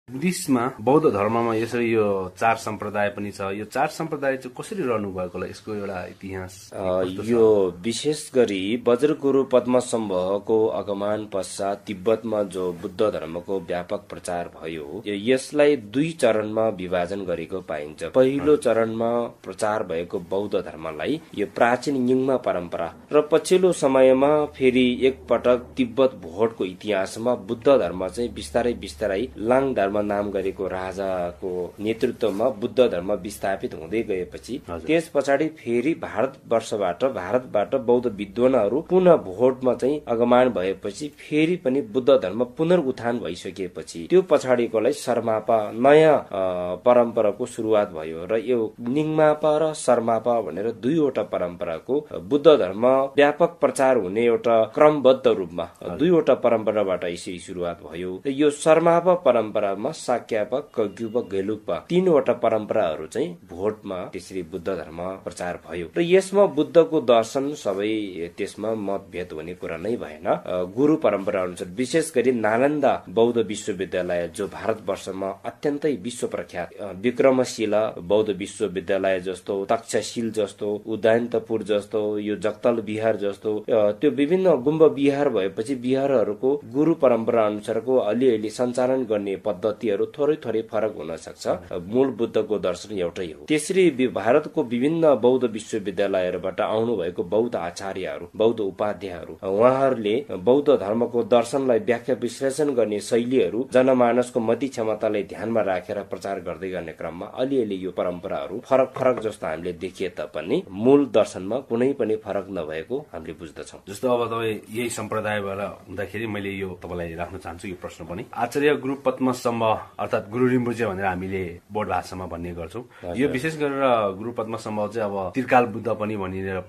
बुद्धिस्टमा बौद्ध धर्ममा यसरी यो 4 सम्प्रदाय पनि छ। यो 4 सम्प्रदाय चाहिँ कसरी रहनु भएको होला, यसको एउटा इतिहास यो विशेष गरी वज्रगुरु पद्मसम्भवको आगमन पश्चात तिब्बतमा जो बुद्ध धर्मको व्यापक प्रचार भयो, यसलाई 2 चरणमा विभाजन गरेको पाइन्छ। पहिलो चरणमा प्रचार भएको बौद्ध धर्मलाई यो प्राचीन यिङमा परम्परा र पछिल्लो समयमा फेरि एकपटक तिब्बत भोटको इतिहासमा बुद्ध धर्म चाहिँ बिस्तारै बिस्तारै लाङ धर्म नाम गरेको राजाको नेतृत्वमा बुद्ध धर्म विस्थापित हुँदै गएपछि त्यस पछाडि फेरि भारतबाट बौद्ध विद्वानहरू पुनः भोटमा चाहिँ आगमन भएपछि फेरि पनि बुद्ध धर्म पुनरुत्थान भइसकेपछि त्यो पछाडिकोलाई शर्मापा नयाँ परम्पराको सुरुवात भयो र यो निङमापा र शर्मापा भनेर 2वटा परम्पराको बुद्ध धर्म व्यापक प्रचार हुने एउटा क्रमबद्ध रूपमा 2वटा परम्पराबाट यसरी सुरुवात भयो। यो शर्मापा परम्परामा साक्यापा, कग्युपा, गेलुपा 3वटा परम्पराहरू चाहिँ भोटमा त्यसरी बुद्ध धर्म प्रचार भयो र यसमा बुद्धको दर्शन सबै त्यसमा मतभेद हुने कुरा नै भएन। गुरु परम्परा अनुसार विशेष गरी नालन्दा बौद्ध विश्वविद्यालय जो भारतवर्षमा अत्यन्तै विश्व प्रख्यात, विक्रमशिला बौद्ध विश्वविद्यालय जस्तो, तक्षशिल जस्तो, उदयन्तपुर जस्तो, यो जगतल बिहार जस्तो त्यो विभिन्न गुम्ब बिहार भएपछि बिहारहरूको गुरु परम्परा अनुसारको अलिअलि सञ्चालन गर्ने पद्धतिहरू थोरै फरक हुन सक्छ। मूल बुद्धको दर्शन एउटै हो। त्यसरी भारतको विभिन्न बौद्ध विश्वविद्यालयहरूबाट आउनु भएको बौद्ध आचार्यहरू, बौद्ध उपाध्यायहरू, उहाँहरूले बौद्ध धर्मको दर्शनलाई व्याख्या विश्लेषण गर्ने शैलीहरू जनमानसको मति क्षमतालाई ध्यानमा राखेर प्रचार गर्दै गर्ने क्रममा अलिअलि यो परम्पराहरू फरक जस्तो हामीले देखिए तापनि मूल दर्शनमा कुनै पनि फरक नभएको हामीले बुझ्दछौँ। जस्तो अब तपाईँ यही सम्प्रदायबाट हुँदाखेरि मैले यो तपाईँलाई राख्न चाहन्छु यो प्रश्न पनि, आचार्य गुरु पद्मसम्भव अर्थात गुरु रिम्पोचे भनेर हामीले बोर्ड भाषामा भन्ने गर्छौं। यो विशेष गरेर गुरु पद्मसम्भव चाहिँ अब त्रिकाल बुद्ध पनि भनिएर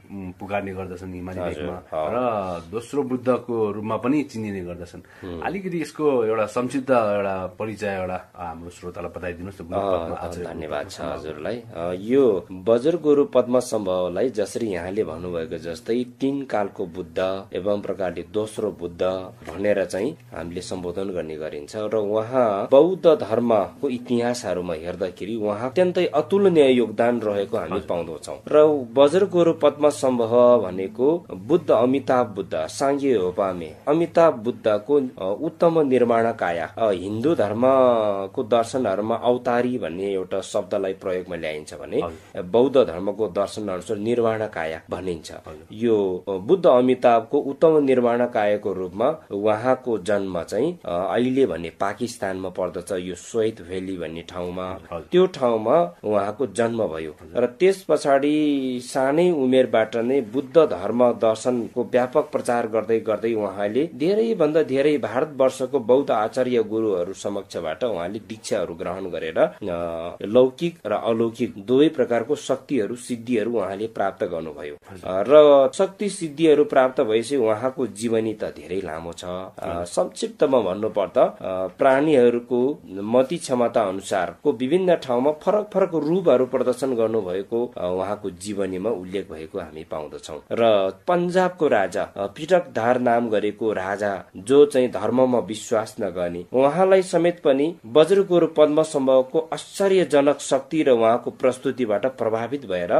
पुकार्ने गर्दछन् हिमाली भेगमा र दोस्रो बुद्धको रूपमा पनि चिनिने गर्दछन्। अलिकति यसको एउटा संक्षिप्त एउटा परिचय एउटा हाम्रो श्रोतालाई बताइदिनुहोस्। धन्यवाद छ हजुरलाई। यो वज्रगुरु पद्मसम्भवलाई जसरी यहाँले भन्नुभएको जस्तै 3 कालको बुद्ध एवं प्रकारले दोस्रो बुद्ध भनेर चाहिँ हामीले सम्बोधन गर्ने गरिन्छ र उहाँ बौद्ध धर्मको इतिहासहरूमा हेर्दाखेरि उहाँ अत्यन्तै अतुलनीय योगदान रहेको हामी पाउँदछौँ र वज्रगुरु पद्मसम्भव भनेको बुद्ध अमिताभ बुद्ध साङ्गे होपामे अमिताभ बुद्धको उत्तम निर्माणकाया, हिन्दू धर्मको दर्शनहरूमा अवतारी भन्ने एउटा शब्दलाई प्रयोगमा ल्याइन्छ भने बौद्ध धर्मको दर्शन अनुसार निर्माणकाया भनिन्छ। यो बुद्ध अमिताभको उत्तम निर्माणकायको रूपमा उहाँको जन्म चाहिँ अहिले भने पाकिस्तानमा पर्दछ, यो स्वेत भ्याली भन्ने ठाउँमा, त्यो ठाउँमा उहाँको जन्म भयो र त्यस पछाडि सानै उमेरबाट नै बुद्ध धर्म दर्शनको व्यापक प्रचार गर्दै गर्दै उहाँले धेरै भन्दा धेरै भारतवर्षको बौद्ध आचार्य गुरुहरू समक्षबाट उहाँले दीक्षाहरू ग्रहण गरेर लौकिक र अलौकिक दुवै प्रकारको शक्तिहरू सिद्धिहरू उहाँले प्राप्त गर्नुभयो र शक्ति सिद्धिहरू प्राप्त भएपछि उहाँको जीवनी त धेरै लामो छ। संक्षिप्तमा भन्नुपर्दा प्राणीहरूको मति क्षमता अनुसारको विभिन्न ठाउँमा फरक रूपहरू प्रदर्शन गर्नुभएको उहाँको जीवनीमा उल्लेख भएको हामी पाउँदछौँ र पन्जाबको राजा पिटकधार नाम गरेको राजा जो चाहिँ धर्ममा विश्वास नगर्ने, उहाँलाई समेत पनि वज्रगुरु पद्मसम्भवको आश्चर्यजनक शक्ति र उहाँको प्रस्तुतिबाट प्रभावित भएर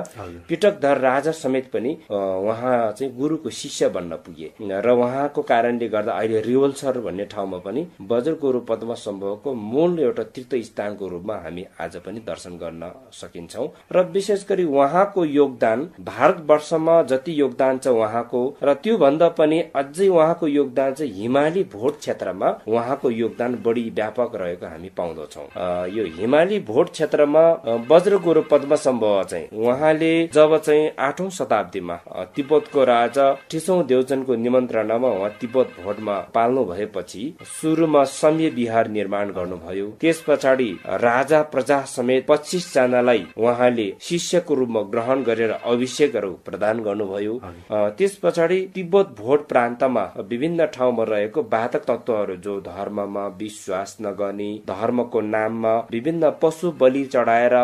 पिटकधार राजा समेत पनि उहाँ चाहिँ गुरुको शिष्य बन्न पुगे र उहाँको कारणले गर्दा अहिले रिवलसर भन्ने ठाउँमा पनि वज्रगुरु पद्मसम्भवको मूल एउटा तीर्थ स्थानको रूपमा हामी आज पनि दर्शन गर्न सकिन्छौँ र विशेष गरी उहाँको योगदान भारतवर्षमा जति योगदान छ उहाँको र त्यो भन्दा पनि अझै उहाँको योगदान चाहिँ हिमाली भोट क्षेत्रमा उहाँको योगदान बढी व्यापक रहेको हामी पाउँदछौँ। यो हिमाली भोट क्षेत्रमा वज्रगुरु पद्मसम्भव चाहिँ उहाँले जब चाहिँ 8औं शताब्दीमा तिब्बतको राजा ठिसौं देवचनको निमन्त्रणामा उहाँ तिब्बत भोटमा पाल्नु भएपछि सुरुमा सम्य विहार निर्माण गर्नुभयो। त्यस पछाडि राजा प्रजा समेत 25 जनालाई उहाँले शिष्यको रूपमा ग्रहण गरेर अभिषेकहरू प्रदान गर्नुभयो। त्यस पछाडि तिब्बत भोट प्रान्तमा विभिन्न ठाउँमा रहेको बाधक तत्वहरू जो धर्ममा विश्वास नगर्ने, धर्मको नाममा विभिन्न पशु बलि चढाएर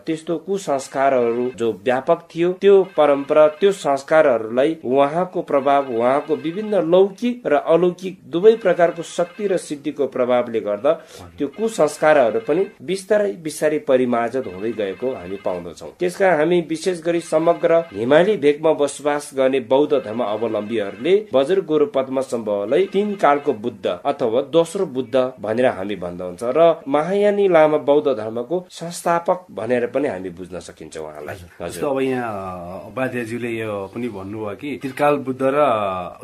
त्यस्तो कुसंस्कारहरू जो व्यापक थियो, त्यो परम्परा त्यो संस्कारहरूलाई उहाँको प्रभाव, उहाँको विभिन्न लौकिक र अलौकिक दुवै प्रकारको शक्ति र सिद्धिको प्रभावले गर्दा त्यो कुसंस्कारहरू पनि बिस्तारै बिस्तारै परिमार्जित हुँदै गएको हामी पाउँदछौँ। त्यसकारण हामी विशेष गरी समग्र हिमाली भेगमा बसोबास गर्ने बौद्ध धर्म अवलम्बीहरूले बज्र गुरु पद्म सम्भवलाई 3 कालको बुद्ध अथवा दोस्रो बुद्ध भनेर हामी भन्दा हुन्छ र महायानी लामा बौद्ध धर्मको संस्थापक भनेर पनि हामी बुझ्न सकिन्छ उहाँलाई। जस्तो अब यहाँ उपाध्यायज्यूले यो पनि भन्नुभयो कि त्रिकाल बुद्ध र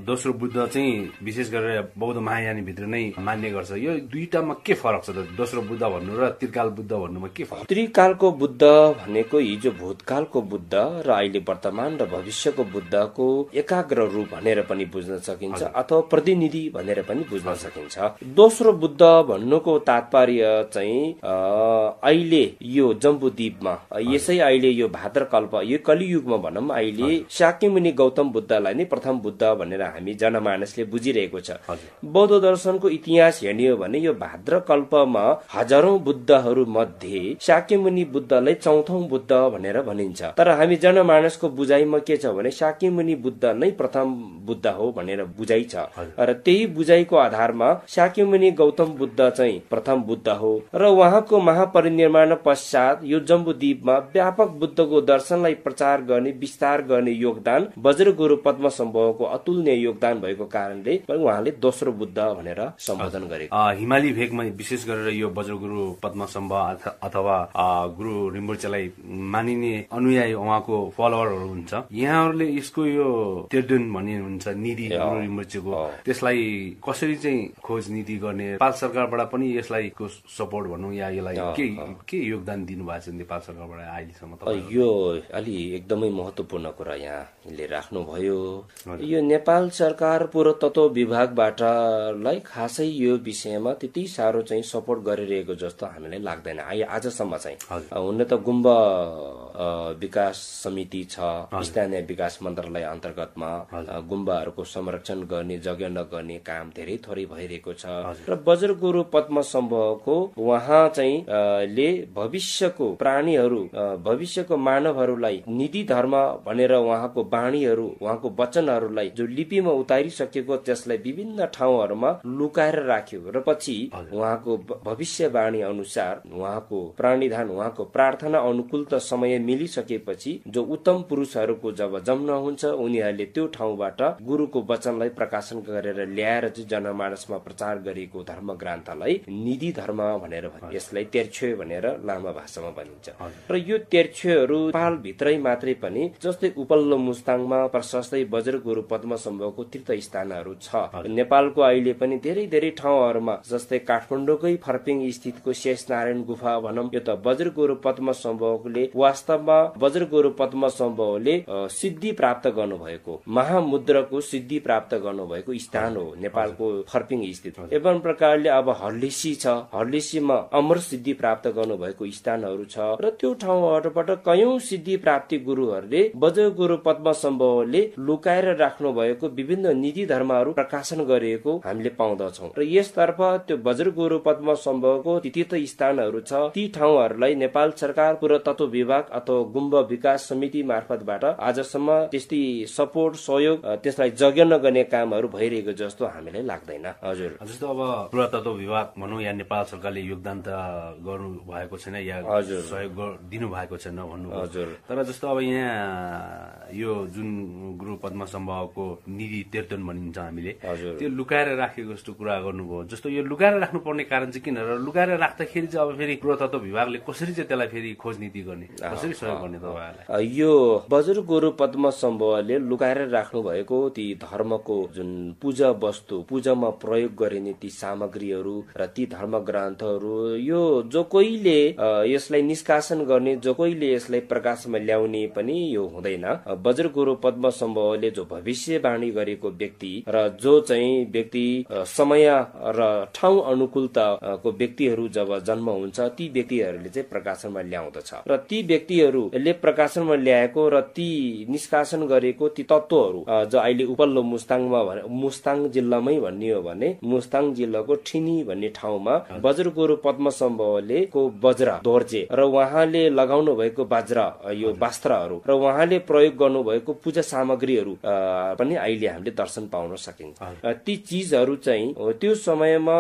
दोस्रो बुद्ध चाहिँ विशेष गरेर बौद्ध महायानी भित्र नै मान्ने गर्छ। यो दुईटामा के फरक छ त? दोस्रो बुद्ध भन्नु र त्रिकाल बुद्ध भन्नुमा के फरक? त्रिकालको बुद्ध भनेको हिजो भूतकालको बुद्ध र अहिले वर्तमान र भविष्यको बुद्धको एकाग्र रूप भनेर पनि बुझ्न सकिन्छ अथवा प्रतिनिधि भनेर पनि बुझ्न सकिन्छ। दोस्रो बुद्ध भन्नुको तात्पर्य चाहिँ अहिले यो जम्बूद्वीपमा यसै अहिले यो भाद्रकल्प यो कलियुगमा भनौं अहिले शाक्यमुनि गौतम बुद्धलाई नै प्रथम बुद्ध भनेर हामी जनमानसले बुझिरहेको छ। बौद्ध दर्शनको इतिहास हेर्ने हो भने यो भाद्रकल्पमा हजारौं बुद्धहरू मध्ये शाक्यमुनि बुद्धलाई चौथौं बुद्ध भनेर भनिन्छ। तर हामी जनमानसको बुझाइमा के छ भने शाक्यमुनि बुद्ध नै प्रथम बुद्ध हो भनेर बुझाइ छ र त्यही बुझाइको आधारमा शाक्यमुनि गौतम बुद्ध चाहिँ प्रथम बुद्ध हो र उहाँको महापरिनिर्वाण पश्चात यो जम्बूद्वीपमा व्यापक बुद्धको दर्शनलाई प्रचार गर्ने विस्तार गर्ने योगदान वज्र गुरु पद्म सम्भवको अतुलनीय योगदान भएको कारणले उहाँले दोस्रो बुद्ध भनेर सम्बोधन गरेको। हिमाली भेगमा विशेष गरेर यो वज्र गुरु पद्म सम्भव अथवा गुरु रिम्पोचेलाई मानिने अनुयायी उहाँको फलोअरहरू हुन्छ। यहाँहरूले यसको यो तेर्दुन भन्ने हुन्छ निधि गुरु रिम्पोचेको, त्यसलाई कसरी चाहिँ खोज नीति गर्ने? नेपाल सरकारबाट पनि यसलाई सपोर्ट भनौँ या यसलाई के योगदान दिनुभएको छ नेपाल सरकारबाट अहिलेसम्म? यो अलि एकदमै महत्वपूर्ण कुरा यहाँले राख्नुभयो। यो नेपाल सरकार पुरातत्व विभागबाटलाई खासै यो विषयमा त्यति साह्रो चाहिँ सपोर्ट गरिरहेको जस्तो हामीलाई लाग्दैन आजसम्म चाहिँ। हुन त गुम्बा विकास समिति छ, स्थानीय विकास मन्त्रालय अन्तर्गतमा गुम्बाहरूको संरक्षण गर्ने जगेर्ना गर्ने काम धेरै थोरै भइरहेको छ र वज्र गुरु पद्म सम्भवको उहाँ चाहिँ ले भविष्यको प्राणीहरू भविष्यको मानवहरूलाई निधि धर्म भनेर उहाँको बाणीहरू उहाँको वचनहरूलाई जो लिपिमा उतारिसकेको त्यसलाई विभिन्न ठाउँहरूमा लुकाएर राख्यो र पछि उहाँको भविष्यवाणी अनुसार उहाँको प्राणीधान उहाँको प्रार्थना अनुकूल त समय मिलिसकेपछि जो उत्तम पुरुषहरूको जब जन्म हुन्छ उनीहरूले त्यो ठाउँबाट गुरुको वचनलाई प्रकाशन गरेर ल्याएर चाहिँ जनमानसमा प्रचार गरेको धर्म ग्रन्थलाई निधि धर्म भनेर यसलाई तेर्छ्यो भनेर लामा भाषामा भनिन्छ। र यो तेर्छ्योहरू नेपाल भित्रै मात्रै पनि जस्तै उपल्लो मुस्ताङमा प्रशस्तै वज्र गुरु पद्म सम्भवको तीर्थ स्थानहरू छ। नेपालको अहिले पनि धेरै धेरै ठाउँहरूमा जस्तै काठमाडौँकै फर्पिङ स्थितको शेषनारायण गुफा भनौं, यो त वज्र गुरु पद्म सम्भवले वास्तवमा वज्र गुरु पद्म सम्भवले सिद्धि प्राप्त गर्नुभएको महामुद्रको सिद्धि प्राप्त गर्नुभएको स्थान हो नेपालको फर्पिङ स्थित। एवं प्रकारले अब हर्लिसी छ, हर्लिसीमा अमर सिद्धि प्राप्त गर्नुभएको स्थानहरू छ र त्यो ठाउँहरूबाट कयौं सिद्धि प्राप्ति गुरुहरूले वज्र गुरु पद्म सम्भवले लुकाएर राख्नु भएको विभिन्न निधि धर्महरू प्रकाशन गरिएको हामीले पाउँदछौं र यसतर्फ त्यो वज्र गुरु पद्म सम्भवको तीर्थ स्थानहरू छ। ती ठाउँहरूलाई नेपाल सरकार पुरातत्व विभाग अथवा गुम्बा विकास समिति मार्फतबाट आजसम्म त्यस्तै सपोर्ट सहयोग त्यसलाई जगेर्ना गर्ने कामहरू भइरहेको जस्तो हामीलाई लाग्दैन। हजुर, जस्तो अब पुरातत्व विभाग भनौँ या नेपाल सरकारले योगदान त गर्नु भएको छैन या सहयोग दिनु भएको छैन भन्नु। हजुर, तर जस्तो अब यहाँ यो जुन गुरु पद्म सम्भवको निधि तेर्तन भनिन्छ हामीले, त्यो लुकाएर राखेको जस्तो कुरा गर्नुभयो। जस्तो यो लुकाएर राख्नु पर्ने कारण चाहिँ किन र लुकाएर राख्दाखेरि चाहिँ अब फेरि पुरातत्व विभागले कसरी चाहिँ त्यसलाई फेरि खोज नीति गर्ने, कसरी सहयोग गर्ने तपाईहरुलाई? यो वज्र गुरु पद्म सम्भवले लुकाएर राख्नु भएको ती धर्मको जुन पूजा वस्तु पूजामा प्रयोग गरिने ती सामग्रीहरू र ती धर्म ग्रन्थहरू यो जो कोहीले यसलाई निष्कासन गर्ने जो कोहीले यसलाई प्रकाशमा ल्याउने पनि यो हुँदैन। वज्र गुरु पद्म सम्भवले जो भविष्यवाणी गरेको व्यक्ति र जो चाहिँ व्यक्ति समय र ठाउँ अनुकूलताको व्यक्तिहरू जब जन्म हुन्छ ती व्यक्तिहरूले चाहिँ प्रकाशनमा ल्याउँदछ र ती व्यक्तिहरूले प्रकाशनमा ल्याएको र ती निष्कासन गरेको ती तत्त्वहरू जो अहिले उपल्लो मुस्ताङ जिल्लामै भन्ने हो भने मुस्ताङ जिल्लाको ठिनी भन्ने ठाउँमा वज्र गुरु पद्म सम्भवले को वज्र दोर्जे र उहाँले लगाउनु भएको वज्र यो वस्त्रहरू र उहाँले प्रयोग गर्नु भएको पूजा सामग्रीहरू पनि अहिले हामीले दर्शन पाउन सकिन्छ। ती चीजहरू चाहिँ त्यो समयमा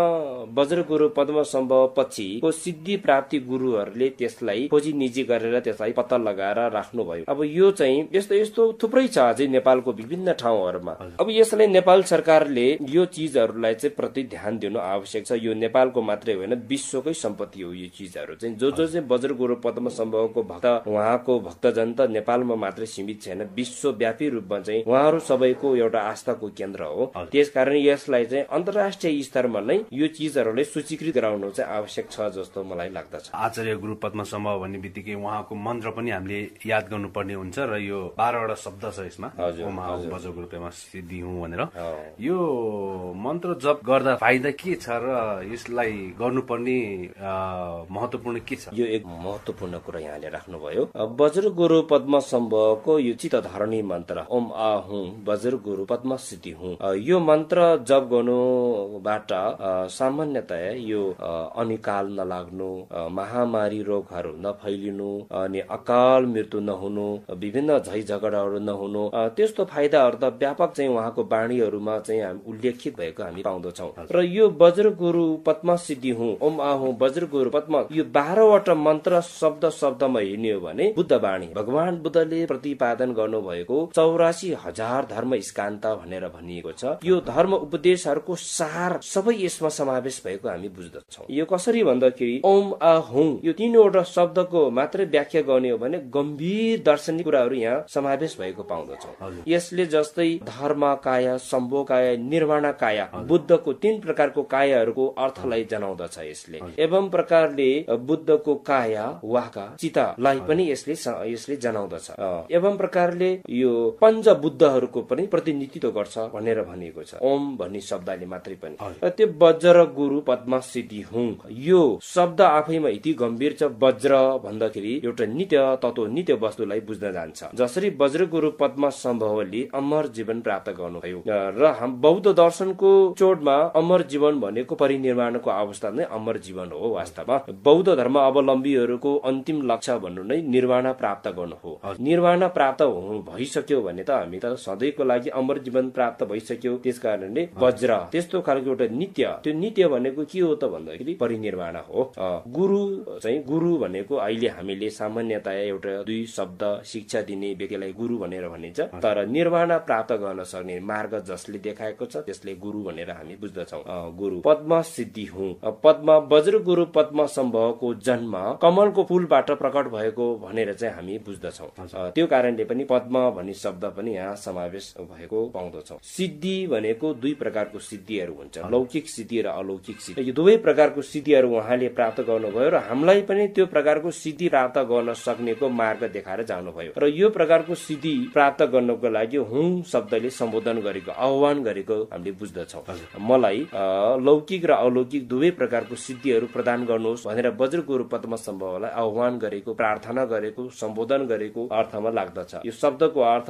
वज्र वज्र गुरु पद्म सम्भव पछिको सिद्धि प्राप्ति गुरुहरूले त्यसलाई खोजी निजी गरेर त्यसलाई पत्ता लगाएर राख्नुभयो। अब यो चाहिँ यस्तो यस्तो थुप्रै छ अझै नेपालको विभिन्न ठाउँहरूमा। अब यसलाई नेपाल सरकारले यो चीजहरूलाई चाहिँ प्रति ध्यान दिनु आवश्यक छ। यो नेपालको मात्रै होइन, विश्वकै सम्पत्ति हो यो चीजहरू चाहिँ। जो चाहिँ वज्र गुरु पद्म सम्भवको भक्त, उहाँको भक्तजन त नेपालमा मात्रै सीमित छैन, विश्वव्यापी रूपमा चाहिँ उहाँहरू सबैको एउटा आस्थाको केन्द्र हो। त्यसकारण यसलाई चाहिँ अन्तर्राष्ट्रिय स्तरमा नै यो चीजहरूलाई सूचीकृत गराउनु चाहिँ आवश्यक छ जस्तो मलाई लाग्दछ। आचार्य गुरु पद्म सम्भव भन्ने बित्तिकै उहाँको मन्त्र पनि हामीले याद गर्नुपर्ने हुन्छ र यो 12वटा शब्द छ यसमा, ओम आहु वज्र गुरु प्रेम सिद्धि हुँ भनेर। यो मन्त्र जप गर्दा फाइदा के छ र यसलाई गर्नुपर्ने महत्वपूर्ण के छ? यो एक महत्वपूर्ण कुरा यहाँले राख्नुभयो। वज्र गुरु पद्म सम्भवको यो चित्त धारणी मन्त्र ओम आहु वज्र गुरु पद्म सिद्धि हुँ, यो मन्त्र जप गर्नुबाट सामान्यतया यो अनिकाल नलाग्नु, महामारी रोगहरू नफैलिनु, अनि अकाल मृत्यु नहुनु, विभिन्न झै झगडाहरू नहुनु, त्यस्तो फाइदाहरू त व्यापक चाहिँ उहाँको वाणीहरूमा चाहिँ उल्लेखित भएको हामी पाउँदछौँ। र यो वज्र गुरु पद्म सिद्धि हुँ, ओम आहु वज्र गुरु पद्म, यो 12वटा मन्त्र शब्द शब्दमा हेर्ने हो भने बुद्ध वाणी, भगवान बुद्धले प्रतिपादन गर्नुभएको 84,000 धर्म स्कान्त भनेर भनिएको छ। यो धर्म उपदेशहरूको सार सबै यसमा समावेश भएको हामी बुझ्दछौँ। यो कसरी भन्दाखेरि ओम आहु यो 3वटा शब्दको मात्रै व्याख्या गर्ने हो भने गम्भीर दार्शनिक कुराहरू यहाँ समावेश भएको पाउँदछौँ। यसले जस्तै धर्म काया, सम्भो काया, निर्वाण काया, बुद्धको 3 प्रकारको कायाहरूको अर्थलाई जनाउँदछ यसले। एवं प्रकारले बुद्धको काया वाका चितालाई पनि यसले जनाउँदछ। एवं प्रकारले यो पञ्च बुद्धहरूको पनि प्रतिनिधित्व गर्छ भनेर भनिएको छ ओम भन्ने शब्दले मात्रै पनि। त्यो वज्र गुरु पद्म सिद्धि हुँ यो शब्द आफैमा यति गम्भीर छ। वज्र भन्दाखेरि एउटा नित्य तत्व, नित्य वस्तुलाई बुझ्न जान्छ। जसरी वज्र गुरु पद्म सम्भवले अमर जीवन प्राप्त गर्नुभयो र बौद्ध दर्शनको चोटमा अमर जीवन भनेको परिनिर्वाणको अवस्था नै अमर जीवन हो। वास्तवमा बौद्ध धर्म अवलम्बीहरूको अन्तिम लक्ष्य भन्नु नै निर्वाण प्राप्त गर्नु हो। निर्वाण प्राप्त भइसक्यो भने त हामी त सधैँको लागि अमर जीवन प्राप्त भइसक्यो। त्यसकारणले वज्र त्यस्तो खालको एउटा नित्य, त्यो नित्य भनेको के हो त भन्दाखेरि परिनिर्वाण हो। गुरु चाहिँ गुरु भनेको अहिले हामीले सामान्यतया एउटा 2 शब्द शिक्षा दिने व्यक्तिलाई गुरु भनेर भनिन्छ, तर निर्वाण प्राप्त गर्न सक्ने मार्ग जसले देखाएको छ त्यसले गुरु भनेर हामी बुझ्दछौँ। गुरु पद्म सिद्धि हुँ, पद्म वज्र गुरु पद्म सम्भवको जन्म कमलको फूलबाट प्रकट भएको भनेर चाहिँ हामी बुझ्दछौँ। त्यो कारणले पनि पद्म भन्ने शब्द पनि यहाँ समावेश भएको पाउँदछौँ। सिद्धि भनेको 2 प्रकारको सिद्धिहरू हुन्छ, लौकिक सिद्धि र अलौकिक सिद्धि। यो दुवै प्रकारको सिद्धिहरू उहाँले प्राप्त गर्नुभयो र हामीलाई पनि त्यो प्रकारको सिद्धि प्राप्त गर्न सक्नेको मार्ग देखाएर जानुभयो। र यो प्रकारको सिद्धि प्राप्त गर्नको लागि हुँ शब्दले सम्बोधन गरेको, आह्वान गरेको हामीले बुझ्दछौँ। मलाई लौकिक र अलौकिक दुवै प्रकारको सिद्धिहरू प्रदान गर्नुहोस् भनेर वज्र गुरु पद्म सम्भवलाई आह्वान गरेको, प्रार्थना गरेको, सम्बोधन गरेको अर्थमा लाग्दछ। यो शब्दको अर्थ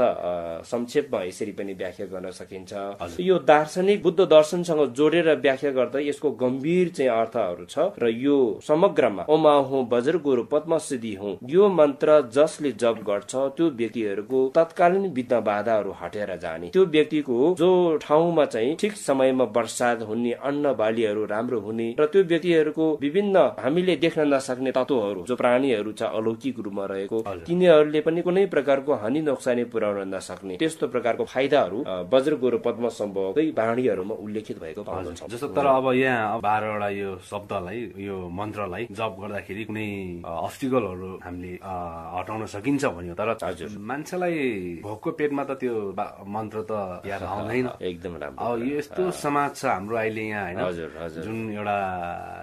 संक्षेपमा यसरी पनि व्याख्या गर्न सकिन्छ। यो दार्शनिक बुद्ध दर्शनसँग जोडेर व्याख्या गर्दा यसको गम्भीर चाहिँ अर्थहरू छ र यो समग्रमा ओम आहु वज्र गुरु पद्म सिद्धि हुँ यो मन्त्र जसले जप गर्छ त्यो व्यक्तिहरूको तत्कालीन विघ्न बाधाहरू हटेर जाने, त्यो व्यक्तिको जो ठाउँमा चाहिँ ठिक समयमा वर्षा हुने, अन्न बालीहरू राम्रो हुने र त्यो व्यक्तिहरूको विभिन्न हामीले देख्न नसक्ने तत्वहरू जो प्राणीहरू छ अलौकिक रूपमा रहेको, तिनीहरूले पनि कुनै प्रकारको हानि नोक्सानी पुर्याउन नसक्ने त्यस्तो प्रकारको फाइदाहरू वज्र गुरु पद्म सम्भवकै वाणीहरूमा उल्लेखित भएको पाउँदछ। जस्तो तर अब यहाँ 12वटा यो शब्दलाई, यो मन्त्रलाई जप गर्दाखेरि कुनै अब्स्टिकलहरू हामीले हटाउन सकिन्छ भन्यो, तर मान्छेलाई भोकको पेटमा त त्यो मन्त्र त याद आउँदैन। एकदम राम्रो। अब यो यस्तो समाज छ हाम्रो अहिले यहाँ होइन, जुन एउटा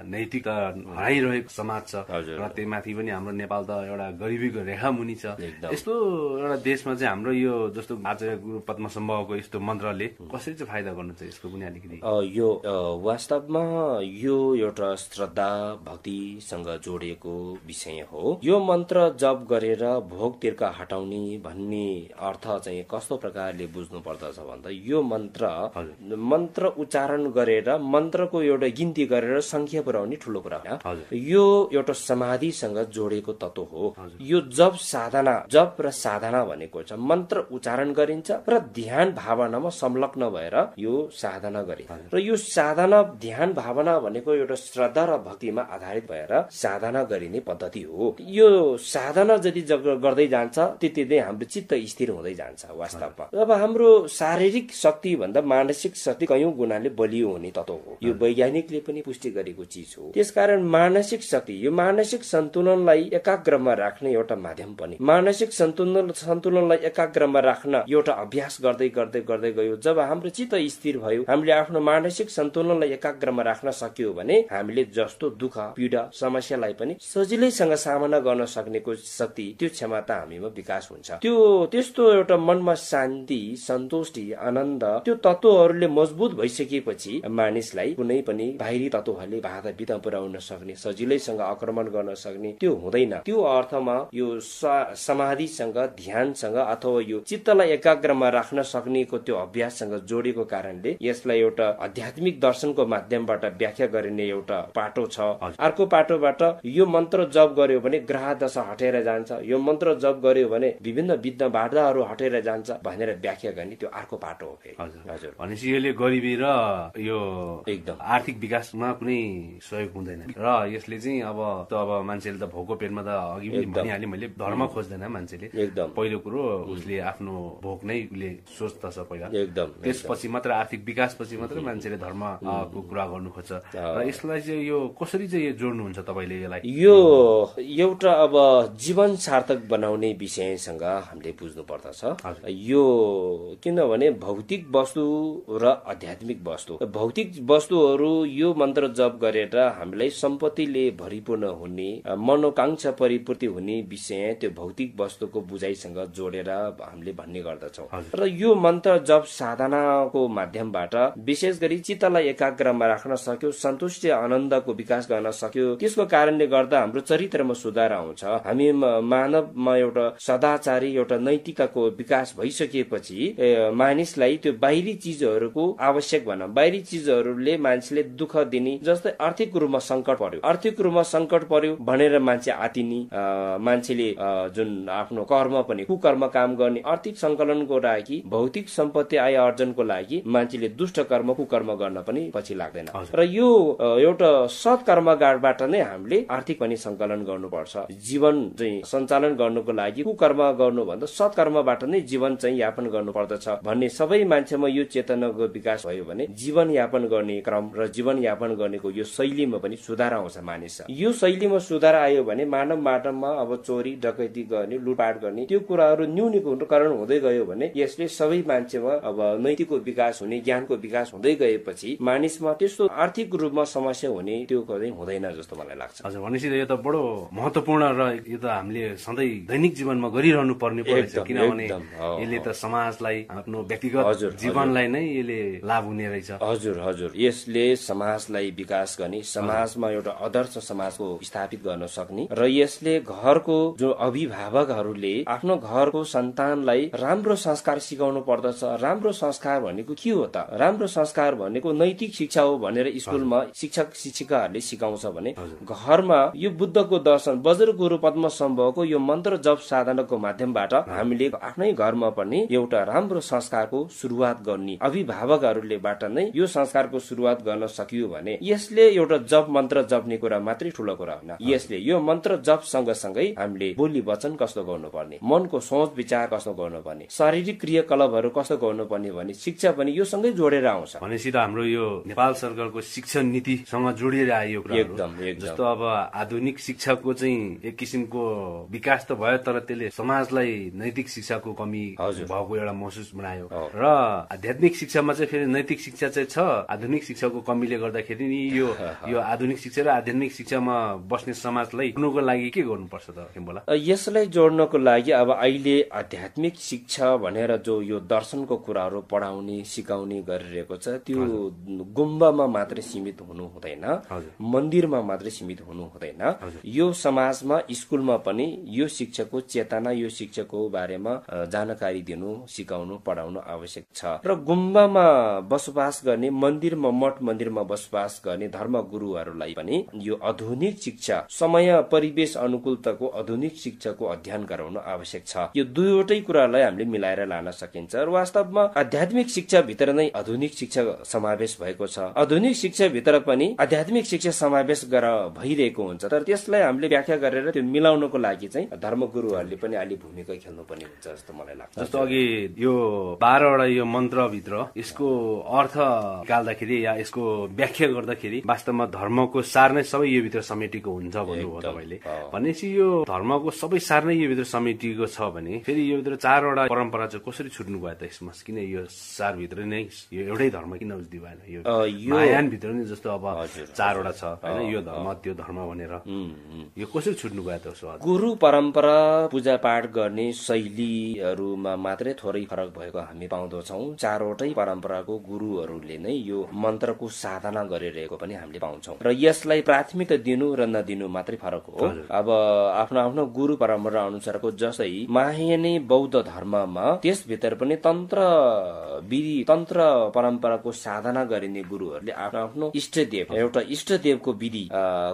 नैतिकता हराइरहेको समाज छ र त्यही माथि पनि हाम्रो नेपाल त एउटा गरिबीको रेखा मुनि छ। यस्तो एउटा देशमा चाहिँ हाम्रो यो जस्तो आचार्य गुरु पद्म सम्भवको यस्तो मन्त्रले कसरी चाहिँ फाइदा गर्नु छ यसको पनि अलिकति यो वास्तवमा यो एउटा श्रद्धा भक्तिसँग जोडिएको विषय हो। यो मन्त्र जप गरेर भोग तिर्का हटाउने भन्ने अर्थ चाहिँ कस्तो प्रकारले बुझ्नु पर्दछ भन्दा यो मन्त्र उच्चारण गरेर मन्त्रको एउटा गिन्ती गरेर संख्या पुर्याउने ठुलो कुरा हो। यो एउटा समाधिसँग जोडेको तत्व हो। यो जप साधना, जप र साधना भनेको छ मन्त्र उच्चारण गरिन्छ र ध्यान भावनामा संलग्न भएर यो साधना गरिन्छ र यो साधना ध्यान भावना भनेको एउटा श्रद्धा र भक्तिमा आधारित भएर साधना गरिने पद्धति हो। यो साधना जति गर्दै जान्छ त्यति नै हाम्रो चित्त स्थिर हुँदै जान्छ। वास्तवमा अब हाम्रो शारीरिक शक्ति भन्दा मानसिक शक्ति कयौं गुणाले बलियो हुने तत्व हो। यो वैज्ञानिकले पनि पुष्टि गरेको चिज हो। त्यसकारण मानसिक शक्ति, यो मानसिक सन्तुलनलाई एकाग्रमा राख्ने एउटा माध्यम पनि, मानसिक सन्तुलनलाई एकाग्रमा राख्न एउटा अभ्यास गर्दै गर्दै गर्दै गयो। जब हाम्रो चित्त स्थिर भयो, हामीले आफ्नो मानसिक सन्तुलनलाई एकाग्रमा राख्न सक्यो भने हामीले जस्तो दुःख पीडा समस्यालाई पनि सजिलैसँग सामना गर्न सक्नेको शक्ति, त्यो क्षमता हामीमा विकास हुन्छ। त्यो त्यस्तो एउटा मनमा शान्ति, सन्तुष्टि, आनन्द, त्यो तत्त्वहरूले मजबुत भइसकेपछि मानिसलाई कुनै पनि बाहिरी तत्त्वहरूले बाधा बिघ्न पुर्याउन सक्ने, सजिलैसँग आक्रमण गर्न सक्ने त्यो हुँदैन। त्यो अर्थमा यो समाधिसँग, ध्यानसँग अथवा यो चित्तलाई एकाग्रमा राख्न सक्नेको त्यो अभ्याससँग जोडेको कारणले यसलाई एउटा आध्यात्मिक दर्शनको माध्यमबाट व्याख्या गरिने एउटा पाटो छ। अर्को पाटोबाट यो मन्त्र जप गर्यो भने ग्रह दशा हटेर जान्छ, यो मन्त्र जप गर्यो भने विभिन्न विघ्न बाधाहरू हटेर जान्छ भनेर व्याख्या गर्ने त्यो अर्को पाटो हो। हजुर, भनेपछि यसले गरिबी र यो एकदम आर्थिक विकासमा कुनै सहयोग हुँदैन र यसले चाहिँ अब मान्छेले त भोको पेटमा त अघि पनि भनिहालेँ मैले, धर्म खोज्दैन मान्छेले। एकदम पहिलो कुरो उसले आफ्नो भोक नै उसले सोच्दछ पहिला, एकदम त्यसपछि मात्र आर्थिक विकासपछि मात्रै मान्छेले धर्मको कुरा गर्नु खोज्छ। र यसलाई चाहिँ यो कसरी चाहिँ यो जोड्नुहुन्छ तपाईँले यसलाई? यो एउटा अब जीवन सार्थक बनाउने विषयसँग हामीले बुझ्नु पर्दछ। यो किनभने भौतिक वस्तु र आध्यात्मिक वस्तु, भौतिक वस्तुहरू यो मन्त्र जप गरेर हामीलाई सम्पत्तिले भरिपूर्ण हुने, मनोकांक्षा परिपूर्ति हुने विषय त्यो भौतिक वस्तुको बुझाइसँग जोडेर हामीले भन्ने गर्दछौँ। र यो मन्त्र जप साधनाको माध्यमबाट विशेष गरी चित्तलाई एकाग्रमा राख्न सक्यो, सन्तुष्टि आनन्दको विकास गर्न सक्यो। त्यसको कारणले गर्दा हाम्रो चरित्रमा सुधार आउँछ। हामी मानवमा एउटा सदाचारी, एउटा नैतिकताको विकास भइसकेपछि मानिसलाई त्यो बाहिरी चिजहरूको आवश्यक भनौँ, बाहिरी चिजहरूले मान्छेले दुःख दिने, जस्तै आर्थिक रूपमा संकट पर्यो, आर्थिक रूपमा संकट पर्यो भनेर मान्छे आतिनी, मान्छेले जुन आफ्नो कर्म पनि कुकर्म काम गर्ने, आर्थिक संकलनको लागि, भौतिक सम्पत्ति आय अर्जनको लागि मान्छेले दुष्ट कर्म कुकर्म गर्न पनि पछि लाग्दैन। र यो एउटा सत्कर्मबाट नै हामीले आर्थिक पनि संकलन गर्नुपर्छ। जीवन चाहिँ सञ्चालन गर्नुको लागि कुकर्म गर्नुभन्दा सत्कर्मबाट नै जीवन चाहिँ यापन गर्नु पर्दछ भन्ने सबै मान्छेमा यो चेतनाको विकास भयो भने जीवन यापन गर्ने क्रम र जीवन यापन गर्नेको यो शैलीमा पनि सुधार आउँछ। मानिस यो शैलीमा सुधार आयो भने मानव माटममा अब चोरी डकैती गर्ने, लुटपाट गर्ने त्यो कुराहरू न्यूनीकरण हुँदै गयो भने यसले सबै मान्छेमा अब नैतिकको विकास हुने, ज्ञानको विकास हुँदै गएपछि मानिसमा त्यस्तो आर्थिक रूपमा समस्या हुने त्यो कतै हुँदैन जस्तो मलाई लाग्छ। हजुर, भनेपछि यो त बडो महत्त्वपूर्ण र यो त हामीले सधैँ दैनिक जीवनमा गरिरहनु पर्ने पर्छ, किनभने यसले त समाजलाई, आफ्नो व्यक्तिगत जीवनलाई नै यसले लाभ हुने रहेछ। हजुर हजुर, यसले समाजलाई विकास गर्ने, समाजमा एउटा आदर्श समाजको स्थापित गर्न सक्ने र यसले घरको जो अभिभावकहरूले आफ्नो घरको सन्तानलाई राम्रो संस्कार सिकाउनु पर्दछ। राम्रो संस्कार भनेको के हो त? राम्रो संस्कार भनेको नैतिक शिक्षा हो भनेर स्कुलमा शिक्षक शिक्षिकाहरूले सिकाउँछ भने घरमा यो बुद्धको दर्शन, वज्र गुरु पद्म सम्भवको यो मन्त्र जप साधनाको माध्यमबाट हामीले आफ्नै घरमा पनि एउटा राम्रो संस्कारको सुरुवात गर्ने, अभिभावकहरूलेबाट नै यो संस्कारको सुरुवात गर्न सकियो भने यसले एउटा जप मन्त्र जप्ने कुरा मात्रै ठूलो कुरा होइन। यसले यो मन्त्र जप सँगसँगै हामीले बोली वचन कस्तो गर्नुपर्ने, मनको सोच विचार कस्तो गर्नुपर्ने, शारीरिक क्रियाकलापहरू कस्तो गर्नुपर्ने भन्ने शिक्षा पनि यो सँगै जोडेर आउँछ। भनेपछि त हाम्रो यो नेपाल सरकारको शिक्षा नीतिसँग जोडिएर आयो कुरा। एकदम जस्तो अब आधुनिक शिक्षाको चाहिँ एक किसिमको विकास त भयो, तर त्यसले समाजलाई नैतिक शिक्षाको कमी भएको एउटा महसुस बनायो र आध्यात्मिक शिक्षामा चाहिँ फेरि नैतिक शिक्षा चाहिँ छ। आधुनिक शिक्षाको कमीले गर्दाखेरि नि यो आधुनिक शिक्षा र आध्यात्मिक शिक्षामा बस्ने समाजलाई जोड्नुको लागि के गर्नुपर्छ त किम्बोला? यसलाई जोड्नको लागि अब अहिले आध्यात्मिक शिक्षा भनेर जो यो दर्शनको कुराहरू पढाउने सिकाउने गरिरहेको छ त्यो गुम्बामा मात्रै सीमित हुनु हुँदैन, मन्दिरमा मात्रै सीमित हुनु हुँदैन। यो समाजमा स्कुलमा पनि यो शिक्षाको चेतना, यो शिक्षाको बारेमा जानकारी दिनु, सिकाउनु, पढाउनु आवश्यक छ। र गुम्बामा बसोबास गर्ने, मन्दिरमा मठ मन्दिरमा बसोबास गर्ने धर्म गुरुहरूलाई पनि यो आधुनिक शिक्षा, समय परिवेश अनुकूलताको आधुनिक शिक्षाको अध्ययन गराउनु आवश्यक छ। यो दुईवटै कुरालाई हामीले मिलाएर लान सकिन्छ। र वास्तवमा आध्यात्मिक शिक्षा भित्र नै आधुनिक शिक्षा समावेश भएको छ। आधुनिक शैक्षणिक शिक्षा भित्र पनि आध्यात्मिक शिक्षा समावेश गरेर भइरहेको हुन्छ। तर त्यसलाई हामीले व्याख्या गरेर त्यो मिलाउनको लागि चाहिँ धर्मगुरुहरूले पनि अलि भूमिका खेल्नुपर्ने हुन्छ जस्तो मलाई लाग्छ। जस्तो अघि यो 12वटा यो मन्त्रभित्र यसको अर्थ निकाल्दाखेरि या यसको व्याख्या गर्दाखेरि वास्तवमा धर्मको सार नै सबै यो भित्र समेटिएको हुन्छ भन्नुभयो तपाईले। भनेपछि यो धर्मको सबै सार नै यो भित्र समेटिएको छ भने फेरि यो भित्र 4वटा परम्परा चाहिँ कसरी छुट्नु भयो त यसमा? किन यो सार भित्र नै यो एउटै धर्म किन उज्दी भएन? यो महायान भित्र नै जस्तो अब 4वटा छ हैन, यो धर्म त्यो धर्म भनेर यो कसरी छुट्नु भयो त? गुरु परम्परा पूजा पाठ गर्ने शैलीहरूमा मात्रै थोरै फरक भएको हामी पाउँदछौँ। 4वटै परम्पराको गुरुहरूले नै यो मन्त्रको साधना गरिरहेको पनि हामीले पाउँछौँ र यसलाई प्राथमिकता दिनु र नदिनु मात्रै फरक हो। अब आफ्नो आफ्नो गुरु परम्परा अनुसारको जस्तै महायानी बौद्ध धर्ममा त्यसभित्र पनि तन्त्र परम्पराको साधना गरिने गुरुहरूले आफ्नो आफ्नो इष्टदेव, एउटा इष्टदेवको विधि,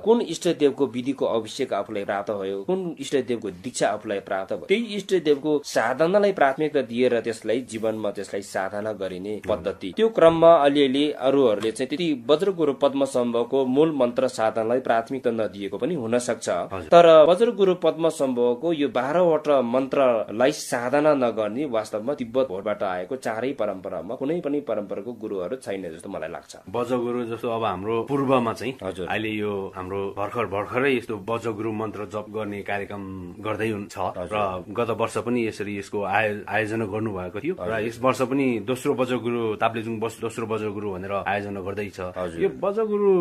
कुन इष्टदेवको विधिको अभिषेक आफूलाई प्राप्त भयो, कुन इष्टदेवको दीक्षा आफूलाई प्राप्त भयो, त्यही इष्टदेवको साधनालाई प्राथमिकता दिएर त्यसलाई जीवनमा त्यसलाई साधना गरिने पद्धति। त्यो क्रममा अलिअलि अरूहरूले चाहिँ त्यति वज्रगुरु पद्मसम्भवको मूल मन्त्र साधनालाई प्राथमिकता नदिएको पनि हुन सक्छ। तर वज्रगुरु पद्मसम्भवको यो 12वटा मन्त्रलाई साधना नगर्ने वास्तवमा तिब्बत भोटबाट आएको 4 परम्परामा कुनै पनि परम्पराको गुरुहरू छैन जस्तो मलाई लाग्छ। वज्रगुरु जस्तो अब हाम्रो पूर्वमा चाहिँ अहिले यो हाम्रो भर्खरै यस्तो वज्रगुरु मन्त्र जप गर्ने कार्यक्रम गर्दै छ र गत वर्ष पनि यसरी यसको आयोजना गर्नु भएको थियो र यस वर्ष पनि दोस्रो वज्रगुरु ताप्लेजुङ दोस्रो वज्रगुरु भनेर आयोजना गर्दैछ। यो वज्रगुरु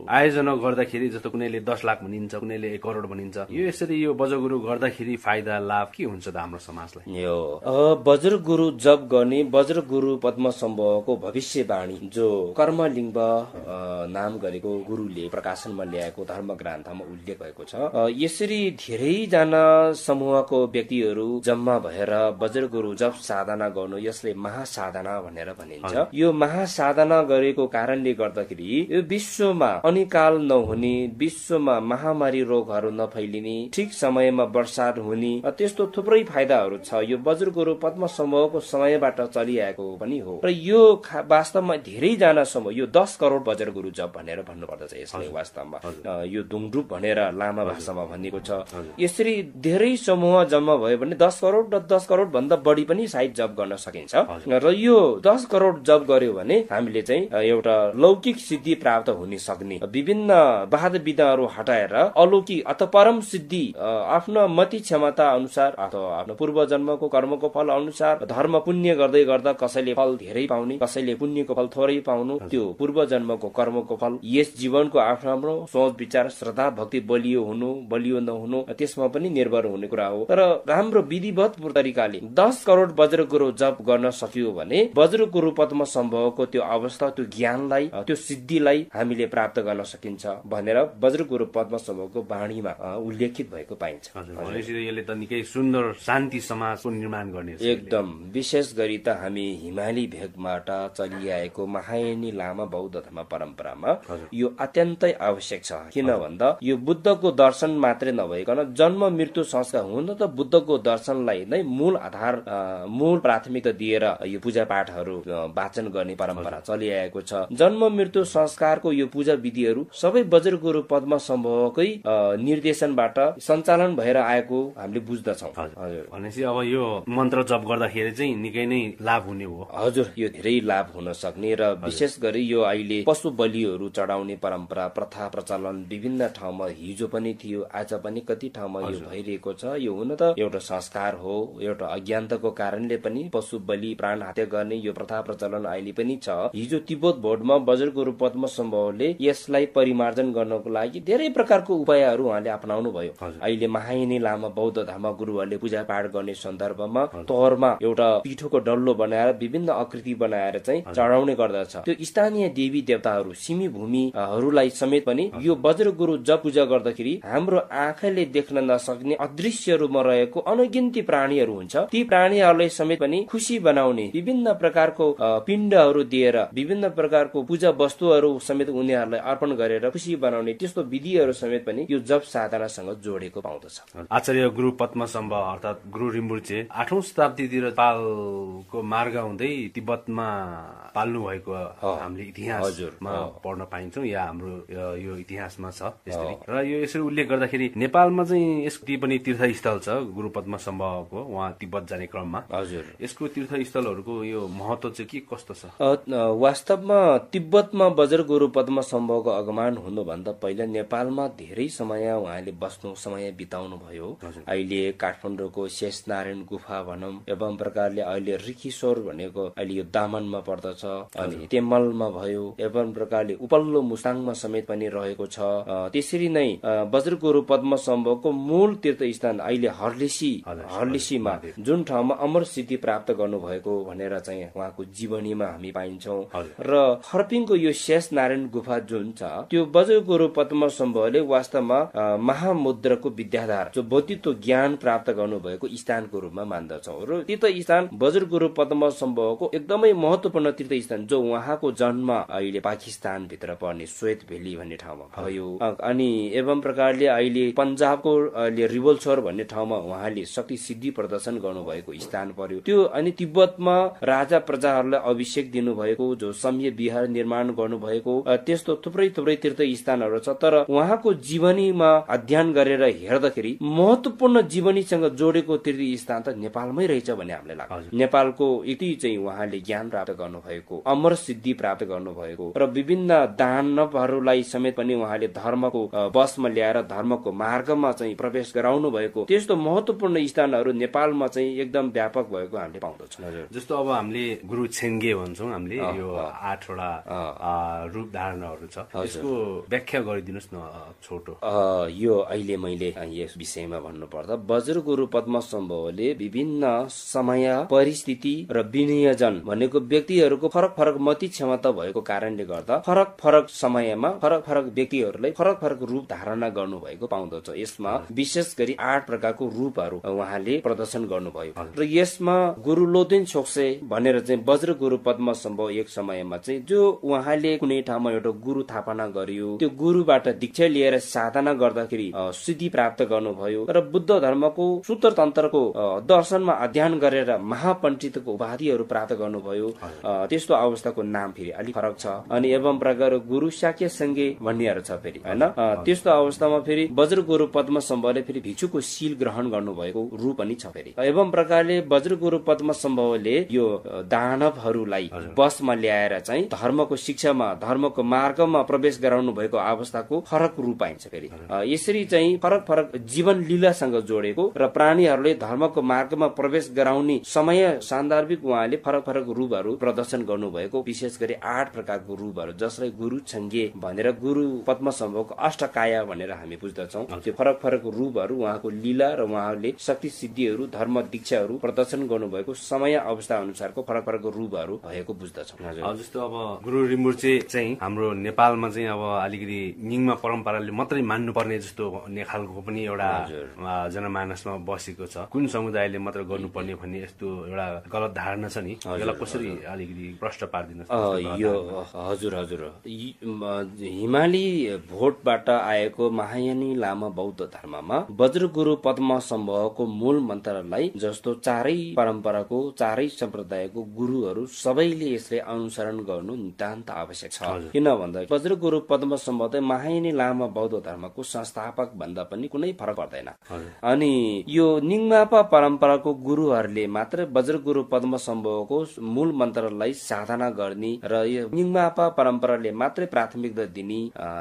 आयोजना गर्दाखेरि जस्तो कुनैले 10 लाख भनिन्छ, कुनैले 1 करोड भनिन्छ, यो यसरी यो वज्रगुरु गर्दाखेरि फाइदा लाभ के हुन्छ त हाम्रो समाजलाई? यो वज्रगुरु जप गर्ने वज्रगुरु पद्मसम्भवको भविष्यवाणी जो कर्मलिङ्ग नाम गरेको गुरुले प्रकाशनमा ल्याएको धर्म ग्रन्थमा उल्लेख भएको छ। यसरी धेरैजना समूहको व्यक्तिहरू जम्मा भएर वज्रगुरु जप साधना गर्नु यसले महासाधना भनेर भनिन्छ। यो महासाधना गरेको कारणले गर्दाखेरि यो विश्वमा अनिकाल नहुने, विश्वमा महामारी रोगहरू नफैलिने, ठिक समयमा वर्षात हुने, त्यस्तो थुप्रै फाइदाहरू छ। यो वज्रगुरु पद्मसम्भवको समयबाट चलिआएको पनि हो र यो वास्तवमा धेरैजना समूह यो 10 करोड वज्रगुरु जप भनेर भन्नुपर्दछ। यसले वास्तवमा यो दुङडुप भनेर लामा भाषामा भनिएको छ। यसरी धेरै समूह जम्मा भयो भने 10 करोड र 10 करोड भन्दा बढी पनि सायद जप गर्न सकिन्छ र यो 10 करोड जप गर्यो भने हामीले चाहिँ एउटा लौकिक सिद्धि प्राप्त हुन सक्ने, विभिन्न बाधा विधाहरू हटाएर अलौकिक अथवा परम सिद्धि आफ्नो मति क्षमता अनुसार अथवा आफ्नो पूर्व जन्मको कर्मको फल अनुसार धर्म पुण्य गर्दै गर्दा कसैले फल धेरै पाउने, कसैले पुण्यको फल थोरै पाउनु, त्यो पूर्व जन्मको कर्मको फल यस जीवनको आफ्नो आफ्नो सोच विचार श्रद्धा भक्ति बलियो हुनु बलियो नहुनु त्यसमा पनि निर्भर हुने कुरा हो। तर राम्रो विधिवत तरिकाले 10 करोड वज्रगुरु जप गर्न सकियो भने वज्रगुरु पद्मसम्भवको त्यो अवस्था, त्यो ज्ञानलाई, त्यो सिद्धिलाई हामीले प्राप्त गर्न सकिन्छ भनेर वज्रगुरु पद्मसम्भवको वाणीमा उल्लेखित भएको पाइन्छ। यसले त निकै सुन्दर शान्ति समाजको निर्माण गर्ने एकदम विशेष गरी त हामी हिमाली भेगबाट चलिआएको महायानी लामा बौद्ध धर्म परम्परामा यो अत्यन्तै आवश्यक छ। किन भन्दा यो बुद्धको दर्शन मात्रै नभइकन जन्म मृत्यु संस्कार हुन त बुद्धको दर्शनलाई नै मूल आधार मूल प्राथमिकता दिएर यो पूजा पाठहरू वाचन गर्ने परम्परा चलिआएको छ। जन्म मृत्यु संस्कारको यो पूजा विधिहरू सबै वज्रगुरु पद्मसम्भवकै निर्देशनबाट सञ्चालन भएर आएको हामीले बुझ्दछौँ। भनेपछि अब यो मन्त्र जप गर्दाखेरि चाहिँ निकै नै लाभ हुने हो। हजुर, यो धेरै लाभ हुन सक्ने र विशेष गरी यो अहिले पशु बलिहरू चढाउने परम्परा प्रथा प्रचलन विभिन्न ठाउँमा हिजो पनि थियो, आज पनि कति ठाउँमा यो भइरहेको छ। यो हुन त एउटा संस्कार हो, एउटा अज्ञानताको कारणले पनि पशु बलि प्राण हत्या गर्ने यो प्रथा प्रचलन अहिले पनि छ। हिजो तिब्बत भोटमा वज्रगुरु पद्मसम्भवले यसलाई परिमार्जन गर्नको लागि धेरै प्रकारको उपायहरू उहाँले अपनाउनु भयो। अहिले महायानी लामा बौद्ध धर्म गुरुहरूले पूजा पाठ गर्ने सन्दर्भमा तोरमा एउटा पिठोको डल्लो बनाएर विभिन्न आकृति बनाएर चाहिँ चढाउने गर्दछ। त्यो स्थानीय देवी देवताहरू सिमी भूमिहरूलाई समेत पनि यो वज्रगुरु जप पूजा गर्दाखेरि हाम्रो आँखाले देख्न नसक्ने अदृश्यहरूमा रहेको अनगिन्ती प्राणीहरू हुन्छ, ती प्राणीहरूलाई समेत पनि खुसी बनाउने विभिन्न प्रकारको पिण्डहरू दिएर विभिन्न प्रकारको पूजा वस्तुहरू समेत उनीहरूलाई अर्पण गरेर खुसी बनाउने त्यस्तो विधिहरू समेत पनि यो जप साधनासँग जोडेको पाउँदछ। आचार्य गुरु पद्मसम्भव अर्थात गुरु रिम्बुचे 8औं शताब्दीतिर पालको मार्ग हुँदै तिब्बतमा पाल्नु भएको हामीले इतिहास इतिहासमा पढ्न पाइन्छौँ या हाम्रो यो इतिहासमा छ यसरी। र यो यसरी उल्लेख गर्दाखेरि नेपालमा चाहिँ यसको पनि तीर्थस्थल छ गुरु पद्म सम्भवको, उहाँ तिब्बत जाने क्रममा। हजुर, यसको तीर्थस्थलहरूको यो महत्व चाहिँ के कस्तो छ? वास्तवमा तिब्बतमा बज्र गुरु पद्म सम्भवको आगमन हुनुभन्दा पहिला नेपालमा धेरै समय उहाँले बस्नु समय बिताउनु भयो। अहिले काठमाडौँको शेषनारायण गुफा भनौँ, एवं प्रकारले अहिले ऋखिश्वर भनेको अहिले यो दामनमा पर्दछ, अनि तेमलमा भयो, एवं प्रकारले उपल्लो मुस्ताङमा समेत पनि रहेको छ। त्यसरी नै बज्र गुरु पद्म सम्भवको मूल तीर्थस्थान अहिले हर्लिसीमा जुन ठाउँमा अमर सिद्धि प्राप्त गर्नुभएको भनेर चाहिँ उहाँको जीवनीमा हामी पाइन्छौँ। र खर्पिङको यो शेषनारायण गुफा जुन छ त्यो बज्र गुरु पद्म सम्भवले वास्तवमा महामुद्रको विद्याधार जो बौद्धित्व ज्ञान प्राप्त गर्नुभएको स्थानको रूपमा मान्दछौँ। र तीर्थ स्थान बज्र गुरु पद्म सम्भवको एकदमै महत्वपूर्ण तीर्थ स्थान जो उहाँको जन्म अहिले पाकिस्तान भित्र पर्ने श्वेत भेली भन्ने ठाउँमा भयो। अनि एवं प्रकारले अहिले पन्जाबको अहिले रिवलसर भन्ने ठाउँमा उहाँले शक्ति सिद्धि प्रदर्शन गर्नुभएको स्थान पर्यो त्यो। अनि तिब्बतमा राजा प्रजाहरूलाई अभिषेक दिनुभएको जो सम्य विहार निर्माण गर्नुभएको त्यस्तो थुप्रै तीर्थ स्थानहरू छ। तर उहाँको जीवनीमा अध्ययन गरेर हेर्दाखेरि महत्वपूर्ण जीवनीसँग जोडेको तीर्थ स्थान त नेपालमै रहेछ भन्ने हामीलाई लाग्छ। नेपालको यति चाहिँ उहाँले ज्ञान प्राप्त गर्नुभएको, अमर सिद्धि प्राप्त गर्नुभएको र विभिन्न दानवहरूलाई समेत पनि उहाँले धर्मको बसमा ल्याएर धर्मको मार्गमा चाहिँ प्रवेश गराउनु भएको त्यस्तो महत्वपूर्ण स्थानहरू नेपालमा चाहिँ एकदम व्यापक भएको हामीले पाउँदछौँ। जस्तो अब हामीले गुरु छेन्गे भन्छौँ, हामीले यो 8वटा रूप धारणाहरू छ, यसको व्याख्या गरिदिनुहोस् न छोटो। यो अहिले मैले यस विषयमा भन्नुपर्दा वज्र गुरु पद्म सम्भवले विभिन्न समय परिस्थिति र विनियोजन भनेको व्यक्तिहरूको फरक मति क्षमता भएको कारणले गर्दा फरक समयमा फरक व्यक्तिहरूलाई फरक रूप धारणा गर्नु भएको पाउँदछ। यसमा विशेष गरी 8 प्रकारको रूपहरू उहाँले प्रदर्शन गर्नुभयो। र यसमा गुरु लोदेन छोक्से भनेर चाहिँ वज्र गुरु पद्म सम्भव एक समयमा चाहिँ जो उहाँले कुनै ठाउँमा एउटा गुरु थापना गरियो, त्यो गुरुबाट दीक्षा लिएर साधना गर्दाखेरि सिद्धि प्राप्त गर्नुभयो र बुद्ध धर्मको सूत्र तन्त्रको दर्शनमा अध्ययन गरेर महापण्डितको उपाधिहरू प्राप्त गर्नुभयो। त्यस्तो अवस्थाको नाम फेरि अलिक फरक छ। अनि एवं प्रकार गुरु शाक्य संगे भन्नेहरू छ फेरि हैन। त्यस्तो अवस्थामा फेरि वज्र गुरु पद्म सम्भवले फेरि भिक्षुको शील ग्रहण गर्नुभएको रूप पनि छ फेरि। एवं प्रकारले वज्र गुरु पद्म सम्भवले यो दानवहरूलाई बसमा ल्याएर चाहिँ धर्मको शिक्षामा धर्मको मार्गमा प्रवेश गराउनु भएको अवस्थाको फरक रूप पाइन्छ फेरि। यसरी चाहिँ फरक जीवन लीलासँग जोडेको र प्राणीहरूले धर्मको मार्गमा प्रवेश गराउने समय सान्दर्भिक उहाँले फरक रूपहरू प्रदर्शन गर्नुभएको विशेष गरी 8 प्रकारको रूपहरू जसलाई गुरु छङ्गे भनेर गुरु पद्म सम्भवको अष्टकाया भनेर हामी बुझ्दछौँ। त्यो फरक रूपहरू उहाँको लीला र उहाँले शक्ति सिद्धिहरू धर्म दीक्षाहरू प्रदर्शन गर्नुभएको समय अवस्था अनुसारको फरक रूपहरू भएको बुझ्दछौँ। जस्तो अब गुरु रिम्बुचे चाहिँ हाम्रो नेपालमा चाहिँ अब अलिकति निङमा परम्पराले मात्रै मान्नुपर्ने जस्तो खालको पनि एउटा जनमानसमा बसेको छ। कुन समुदायले मात्र गर्नुपर्ने भन्ने यस्तो एउटा गलत धारणा छ नि, यसलाई कसरी अलिकति प्रश्न पारिदिनुहोस्। यो हजुर हिमाली भोटबाट आएको महायानी लामा बौद्ध धर्ममा वज्र गुरु पद्म सम्भवको मूल मन्त्रलाई जस्तो चारै परम्पराको चारै सम्प्रदायको गुरुहरू सबैले यसले अनुसरण गर्नु नितान्त आवश्यक छ। किन भन्दा वज्र गुरु पद्म सम्भव महायानी लामा बौद्ध धर्मको संस्थापक भन्दा पनि कुनै फरक पर्दैन। अनि यो निङमापा परम्पराको गुरुहरूले मात्र वज्र गुरु पद्म सम्भवको मूल मन्त्रलाई साधना गर्ने र यो निङमापा परम्पराले मात्रै प्राथमिकता दिने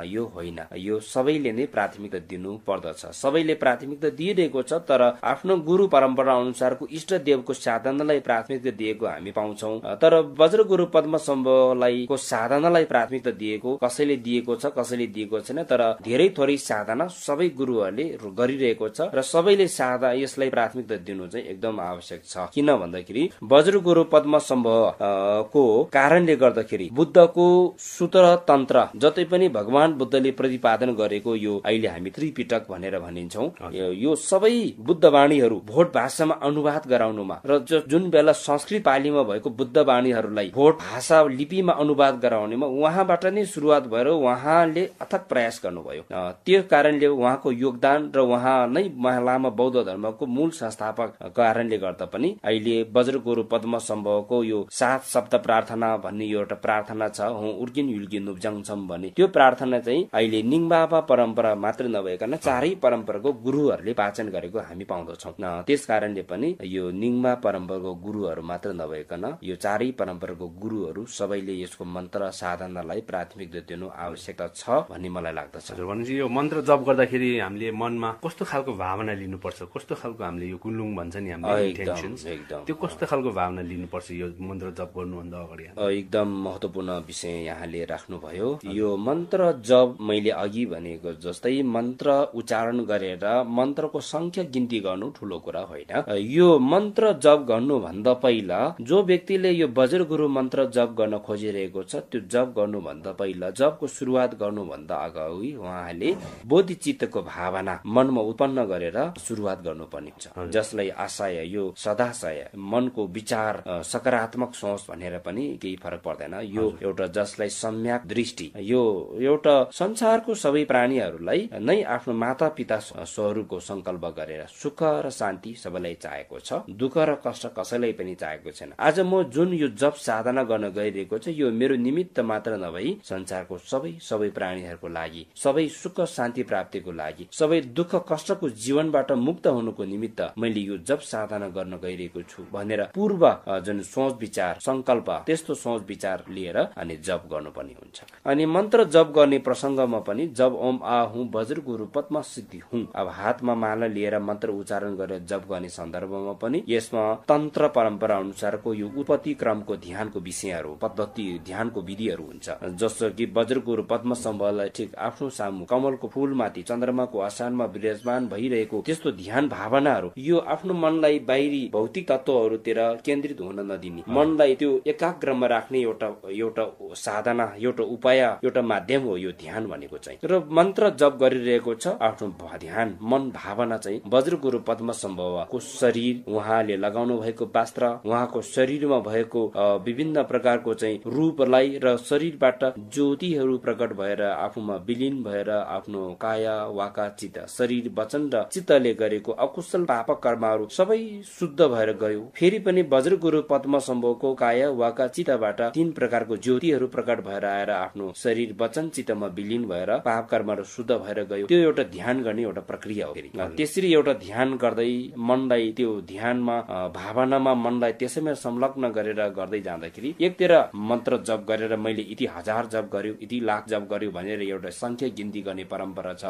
यो होइन, यो सबैले नै प्राथमिकता दिनु पर्दछ। सबैले प्राथमिकता दिइरहेको छ, तर आफ्नो गुरु परम्परा अनुसारको इष्ट देवको साधनालाई प्राथमिकता दिएको हामी पाउँछौँ। तर वज्र गुरु पद्म सम्भवलाई को साधनालाई प्राथमिकता दिएको कसैले दिएको छ कसैले दिएको छैन, तर धेरै थोरै साधना सबै गुरुहरूले गरिरहेको छ र सबैले यसलाई प्राथमिकता दिनु चाहिँ एकदम आवश्यक छ। किन भन्दाखेरि वज्र गुरु पद्म सम्भवको कारणले गर्दाखेरि बुद्धको सूत्र तन्त्र जतै पनि भगवान बुद्धले प्रतिपादन गरेको यो अहिले हामी त्रिपिटक भनेर भनिन्छौँ, यो सबै बुद्ध वाणीहरू भोट भाषामा अनुवाद गराउनुमा र जुन बेला संस्कृत पालीमा भएको बुद्ध वाणीहरूलाई भोट भाषा लिपिमा अनुवाद गराउनेमा उहाँबाट नै सुरुवात भएर उहाँले अथक प्रयास गर्नुभयो। त्यो कारणले उहाँको योगदान र उहाँ नै लामा बौद्ध धर्मको मूल संस्थापक कारणले गर्दा पनि अहिले वज्र गुरु पद्म सम्भवको यो 7 शब्द प्रार्थना भन्ने यो एउटा प्रार्थना प्रार्थना छ हौ उर्किन युल्किन नुब्जाङछम भन्ने त्यो प्रार्थना चाहिँ अहिले निङबाबा परम्परा मात्र नभएकन चारै परम्पराको गुरुहरूले वाचन गरेको हामी पाउँदछौँ। त्यस कारणले पनि यो निङबा परम्पराको गुरुहरू मात्र नभएकन यो चारै परम्पराको गुरुहरू सबैले यसको मन्त्र साधनालाई प्राथमिकता दिनु आवश्यकता छ भन्ने मलाई लाग्दछ। भनेपछि यो मन्त्र जप गर्दाखेरि हामीले मनमा कस्तो खालको भावना लिनुपर्छ, कस्तो खालको हामीले यो कुलुङ भन्छ नि हामीले इन्टेन्सन्स, त्यो कस्तो खालको भावना लिनुपर्छ यो मन्त्र जप गर्नुभन्दा अगाडि? एकदम महत्त्वपूर्ण विषय यहाँले राख्नुभयो। यो मन्त्र जप मैले अघि भनेको जस्तै मन्त्र उच्चारण गरेर मन्त्रको संख्या गिन्ती गर्नु ठुलो कुरा होइन। यो मन्त्र जप गर्नुभन्दा पहिला जो व्यक्तिले यो बज्र गुरु मन्त्र जप गर्न खोजिरहेको छ त्यो जप गर्नुभन्दा पहिला जपको सुरुवात गर्नुभन्दा अगाडि उहाँले बोधिचित्तको भावना मनमा उत्पन्न गरेर सुरुवात गर्नुपर्ने हुन्छ, जसलाई आशय यो सदाशय मनको विचार सकारात्मक सोच भनेर पनि केही फरक पर्दैन। यो एउटा जसलाई सम्यक दृष्टि, यो एउटा संसारको सबै प्राणीहरूलाई नै आफ्नो माता पिता स्वरूपको संकल्प गरेर सुख र शान्ति सबैलाई चाहेको छ, दुःख र कष्ट कसैलाई पनि चाहेको छैन। आज म जुन यो जप साधना गर्न गइरहेको छु यो मेरो निमित्त मात्र नभई संसारको सबै प्राणीहरूको लागि, सबै सुख शान्ति प्राप्तिको लागि, सबै दुःख कष्टको जीवनबाट मुक्त हुनुको निमित्त मैले यो जप साधना गर्न गइरहेको छु भनेर पूर्व जुन सोच विचार संकल्प त्यस्तो सोच विचार लिएर अनि जप गर्नुपर्ने हुन्छ। अनि मन्त्र जप गर्ने प्रसंगमा पनि जब ओम आ हुँ वज्र गुरु पद्म सिद्धि हुँ, अब हातमा माला लिएर मन्त्र उच्चारण गरेर जप गर्ने सन्दर्भमा पनि यसमा तन्त्र परम्परा अनुसारको यो उत्पत्ति क्रमको ध्यानको विषयहरू पद्धति ध्यानको विधिहरू हुन्छ। जस्तो कि वज्र गुरु पद्म स्तम्भलाई ठिक आफ्नो सामु कमलको फूलमाथि चन्द्रमाको आसानमा विराजमान भइरहेको त्यस्तो ध्यान भावनाहरू यो आफ्नो मनलाई बाहिरी भौतिक तत्वहरूतिर केन्द्रित हुन नदिने, मनलाई त्यो एकाग्रमा राख्ने एउटा साधना, एउटा उपाय, एउटा माध्यम हो यो ध्यान भनेको चाहिँ। र मन्त्र जप गरिरहेको छ आफ्नो ध्यान मन भावना चाहिँ वज्र गुरु पद्म स्तम्भको शरीर, उहाँले लगाउनु भएको वस्त्र, उहाँको शरीरमा भएको विभिन्न प्रकारको चाहिँ रूपलाई र शरीरबाट ज्योतिहरू प्रकट भएर आफूमा विलीन भएर आफ्नो काया वाका चित्त शरीर वचन र चित्तले गरेको अकुशल पाप कर्महरू सबै शुद्ध भएर गयो। फेरि पनि वज्र गुरु पद्म स्तम्भको काया वाका चित्तबाट 3 प्रकारको ज्योतिहरू प्रकट भएर आएर आफ्नो शरीर वचन चित्तमा विलीन भएर पाप कर्महरू शुद्ध भएर गयो। त्यो एउटा ध्यान गर्ने एउटा प्रक्रिया हो। त्यसरी एउटा ध्यान गर्दै मनलाई त्यो ध्यानमा भावनामा मनलाई त्यसैमा संलग्न गरेर गर्दै जाँदाखेरि एकतिर मन्त्र जप गरेर मैले यति हजार जप गर्यो यति लाख जप गर्यो भनेर एउटा संख्या गिन्ती गर्ने परम्परा छ।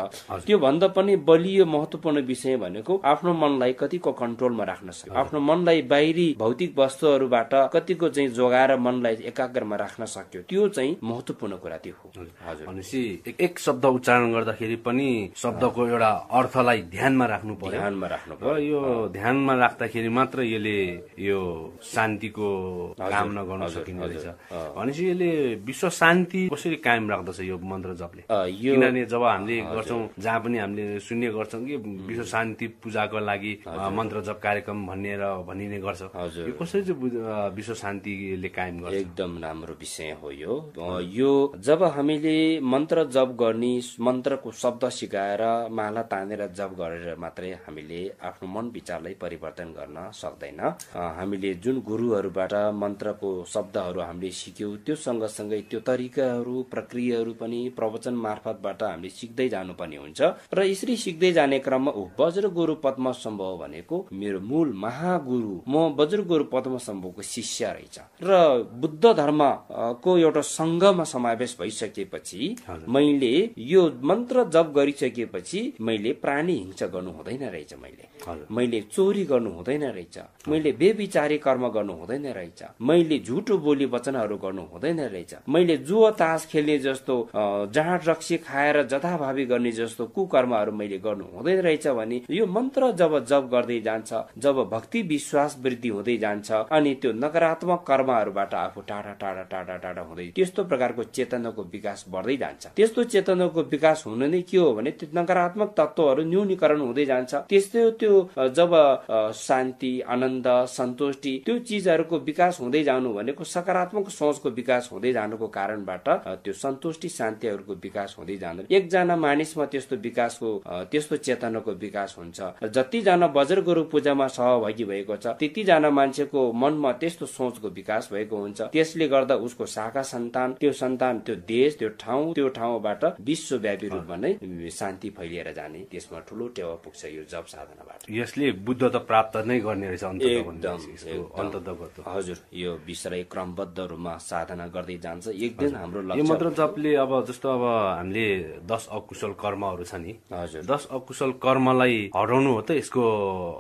त्यो भन्दा पनि बलियो महत्त्वपूर्ण विषय भनेको आफ्नो मनलाई कतिको कन्ट्रोलमा राख्न सक्यो, आफ्नो मनलाई बाहिरी भौतिक वस्तुहरूबाट कतिको चाहिँ जोगाएर मनलाई एकाग्रमा राख्न सक्यो, त्यो चाहिँ महत्त्वपूर्ण कुरा त्यो हो। हजुर, भनेपछि एक शब्द उच्चारण गर्दाखेरि पनि शब्दको एउटा अर्थलाई ध्यानमा राख्नु पर्यो, यो ध्यानमा राख्दाखेरि मात्र यसले यो शान्तिको काम गर्न सकिने रहेछ। भनेपछि यसले विश्व शान्ति कसरी कायम राख्दछ यो मन्त्र जपले? किनभने जब हामीले गर्छौं जहाँ पनि हामीले सुन्ने गर्छौं कि विश्व शान्ति पूजाको लागि मन्त्र जप कार्यक्रम भनिने गर्छ, यो कसरी चाहिँ विश्व शान्तिले कायम गर्छ? एकदम राम्रो विषय हो यो जब हामीले मन्त्र जप गर्ने मन्त्रको शब्द सिकाएर माला तानेर जप गरेर मात्रै हामीले आफ्नो मन विचारलाई परिवर्तन गर्न सक्दैन। हामीले जुन गुरुहरूबाट मन्त्रको शब्दहरू हामीले सिक्यौं त्यो सँगसँगै त्यो तरिकाहरू प्रक्रियाहरू पनि प्रवचन मार्फतबाट हामीले सिक्दै जानुपर्ने हुन्छ। र यसरी सिक्दै जाने क्रममा वज्र गुरु पद्म स्तम्भ भनेको मेरो मूल महागुरु, म वज्र गुरु पद्म स्तम्भको शिष्य रहेछ र बुद्ध धर्मको एउटा संघमा समावेश भइसकेपछि मैले यो मन्त्र जप गरिसकेपछि मैले प्राणी हिंसा गर्नु हुँदैन रहेछ, मैले चोरी गर्नु हुँदैन रहेछ, मैले बेविचारी कर्म गर्नु हुँदैन रहेछ, मैले झुटो बोली वचनहरू गर्नु हुँदैन रहेछ, मैले जुवा तास खेल्ने जस्तो जाँड रक्सी खाएर जथाभावी गर्ने जस्तो कुकर्महरू मैले गर्नु हुँदैन रहेछ भने यो मन्त्र जब जप गर्दै जान्छ, जब भक्ति विश्वास वृद्धि हुँदै जान्छ अनि त्यो नकारात्मक कर्महरूबाट आफू टाढा टाढा टाढा टाढा हुँदै त्यस्तो प्रकारको चेतनाको विकास बढ्दै जान्छ। त्यस्तो चेतनाको विकास हुन नै के हो भने त्यो नकारात्मक तत्त्वहरू न्यूनीकरण हुँदै जान्छ। त्यस्तो त्यो जब शान्ति आनन्द सन्तुष्टि त्यो चिजहरूको विकास हुँदै जानु भनेको सकारात्मक सोचको विकास हुँदै जानुको कारणबाट त्यो सन्तुष्टि शान्तिहरूको विकास हुँदै जानु एकजना मानिसमा त्यस्तो विकासको त्यस्तो चेतनाको विकास हुन्छ। जतिजना वज्र गुरु पूजामा सहभागी भएको छ त्यतिजना मान्छेको मनमा त्यस्तो सोचको विकास भएको हुन्छ, त्यसले गर्दा उसको त्यसको शाखा सन्तान त्यो देश त्यो ठाउँबाट विश्वव्यापी रूपमा नै शान्ति फैलिएर जाने त्यसमा ठूलो टेवा पुग्छ यो जप साधनाबाट। यसले बुद्ध त प्राप्त नै गर्ने रहेछ हजुर यो विषय क्रमबद्ध रूपमा साधना गर्दै जान्छ एक दिन हाम्रो लक्ष्य। यो मात्र जपले अब जस्तो अब हामीले 10 अकुशल कर्महरू छ नि, हजुर 10 अकुशल कर्मलाई हटाउनु हो त यसको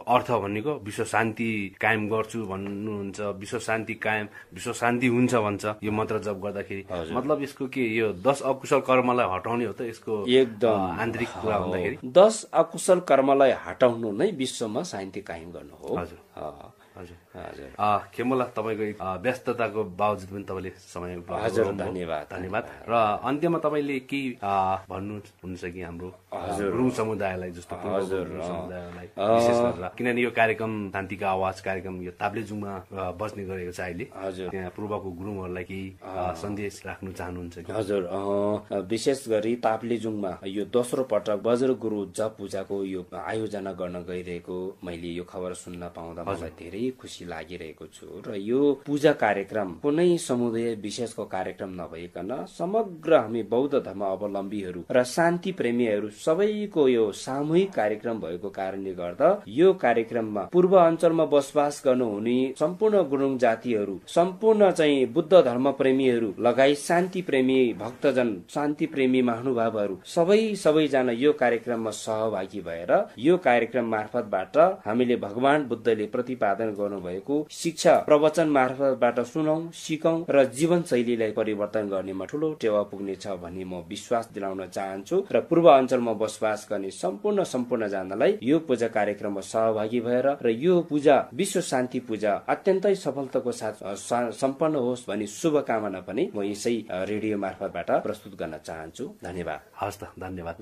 अर्थ भनेको। विश्व शान्ति कायम गर्छु भन्नुहुन्छ, विश्व शान्ति कायम विश्व शान्ति हुन्छ भन्छ यो मन्त्र जप गर्दाखेरि। मतलब यसको के यो 10 अकुशल कर्मलाई हटाउने हो त यसको एकदम आन्तरिक कुरा भन्दाखेरि। 10 अकुशल कर्मलाई हटाउनु नै विश्वमा शान्ति कायम गर्नु हो। हजुर खेमुला तपाईँको व्यस्तताको बावजुद पनि तपाईँले समय धन्यवाद। र अन्त्यमा तपाईँले के भन्नुहुन्छ कि हाम्रो गुरुङ समुदायलाई जस्तो समुदायलाई विशेष गरेर, किनभने यो कार्यक्रम शान्तिका आवाज कार्यक्रम यो ताप्लेजुङमा बस्ने गरेको छ अहिले, त्यहाँ पूर्वको गुरुङहरूलाई केही सन्देश राख्नु चाहनुहुन्छ कि? हजुर विशेष गरी ताप्लेजुङमा यो दोस्रो पटक वज्र गुरु जप पूजाको यो आयोजना गर्न गइरहेको मैले यो खबर सुन्न पाउँदा मलाई धेरै खुसी लागिरहेको छु। र यो पूजा कार्यक्रम कुनै समुदाय विशेषको कार्यक्रम नभइकन समग्र हामी बौद्ध धर्म अवलम्बीहरू र शान्ति प्रेमीहरू सबैको यो सामूहिक कार्यक्रम भएको कारणले गर्दा यो कार्यक्रममा पूर्व अञ्चलमा बसोबास गर्नुहुने सम्पूर्ण गुरुङ जातिहरू, सम्पूर्ण चाहिँ बुद्ध धर्म प्रेमीहरू लगायत शान्ति प्रेमी भक्तजन, शान्ति प्रेमी महानुभावहरू सबैजना यो कार्यक्रममा सहभागी भएर यो कार्यक्रम मार्फतबाट हामीले भगवान बुद्धले प्रतिपादन गर्नुभएको शिक्षा प्रवचन मार्फतबाट सुनौं, सिकौं र जीवन शैलीलाई परिवर्तन गर्नेमा ठूलो टेवा पुग्नेछ भन्ने म विश्वास दिलाउन चाहन्छु। र पूर्व अञ्चलमा बसोबास गर्ने सम्पूर्ण जनालाई यो पूजा कार्यक्रममा सहभागी भएर र यो पूजा विश्व शान्ति पूजा अत्यन्तै सफलताको साथ सम्पन्न होस् भन्ने शुभकामना पनि म यसै रेडियो मार्फतबाट प्रस्तुत गर्न चाहन्छु। धन्यवाद। हस् त, धन्यवाद।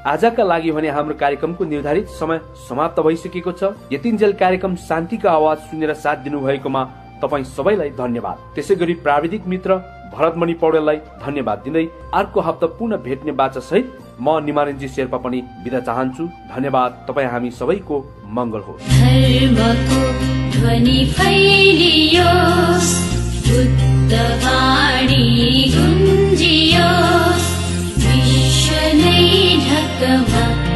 आजका लागि भने हाम्रो कार्यक्रमको निर्धारित समय समाप्त भइसकेको छ। यतिन्जेल कार्यक्रम शान्तिका आवाज सुनेर साथ दिनुभएकोमा तपाईँ सबैलाई धन्यवाद। त्यसै गरी प्राविधिक मित्र भरतमणि पौडेललाई धन्यवाद दिँदै अर्को हप्ता पुनः भेट्ने बाचा सहित म निमारेन्जी शेर्पा पनि बिदा चाहन्छु। धन्यवाद। तपाईँ हामी सबैको मङ्गल होस्। धर्मको ध्वनि फैलियोस्, बुद्ध वाणी गुन्जियोस्, विश्व नै ढकमक